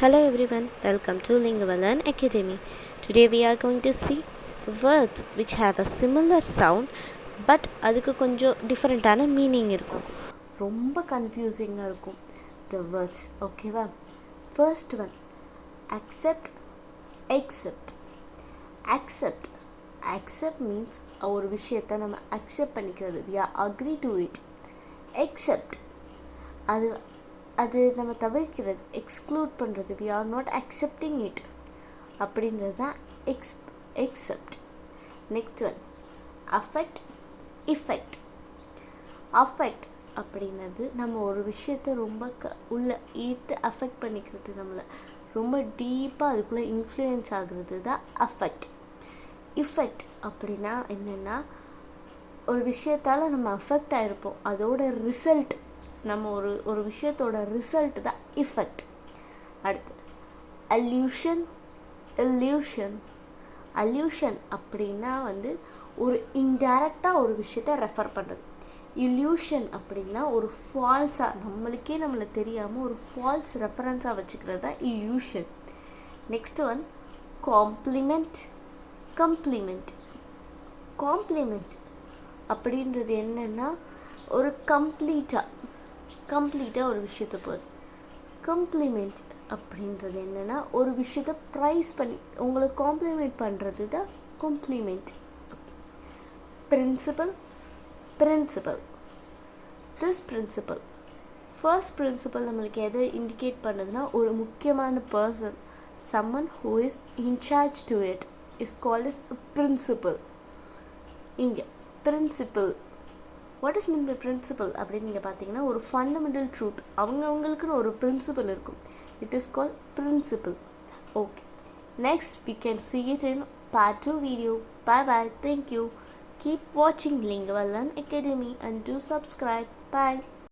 Hello everyone, welcome to Lingualan Academy. Today we are going to see words which have a similar sound but அதுக்கு கொஞ்சம் டிஃப்ரெண்ட்டான meaning இருக்கும். ரொம்ப கன்ஃபியூசிங்காக இருக்கும் the words. ஓகேவா? First one accept, accept. accept accept means ஒரு விஷயத்தை நம்ம அக்செப்ட் பண்ணிக்கிறது. we are agree to it. accept அது நம்ம தவிர்க்கிறது, எக்ஸ்க்ளூட் பண்ணுறது. we are not accepting it அப்படின்றது தான் accept. Next one affect, effect. affect அப்படின்றது நம்ம ஒரு விஷயத்தை ரொம்ப உள்ள ஈர்த்து அஃபெக்ட் பண்ணிக்கிறது, நம்மளை ரொம்ப டீப்பாக அதுக்குள்ளே இன்ஃப்ளூயன்ஸ் ஆகுறது தான் affect. effect அப்படின்னா என்னென்னா ஒரு விஷயத்தால் நம்ம அஃபெக்ட் ஆகிருப்போம், அதோட ரிசல்ட் நம்ம ஒரு விஷயத்தோட ரிசல்ட் தான் இஃபெக்ட். அடுத்து அல்யூஷன், இல்யூஷன். அல்யூஷன் அப்படின்னா ஒரு இன்டைரக்டாக ஒரு விஷயத்தை ரெஃபர் பண்ணுறது. இல்யூஷன் அப்படின்னா ஒரு ஃபால்ஸாக நம்மளை தெரியாமல் ஒரு ஃபால்ஸ் ரெஃபரன்ஸாக வச்சுக்கிறது தான் illusion. Next one compliment, compliment. Compliment அப்படின்றது என்னென்னா ஒரு கம்ப்ளீட்டாக ஒரு விஷயத்தை போகுது. கம்ப்ளிமெண்ட் அப்படின்றது என்னென்னா ஒரு விஷயத்தை ப்ரைஸ் பண்ணி உங்களுக்கு காம்ப்ளிமெண்ட் பண்ணுறது தான் compliment. Principal, principal. This principal, first principal நம்மளுக்கு எதை இண்டிகேட் பண்ணுதுன்னா ஒரு முக்கியமான person, someone who is in charge to it is called as a principal. இங்கே principal, what is mean by principal அப்படின்னு நீங்கள் பார்த்தீங்கன்னா ஒரு ஃபண்டமெண்டல் ட்ரூத், அவங்களுக்குன்னு ஒரு பிரின்சிபல் இருக்கும். It is called principal. Okay, next we can see it in part 2 video. Bye bye, thank you. Keep watching Lingualan Academy and do subscribe. Bye.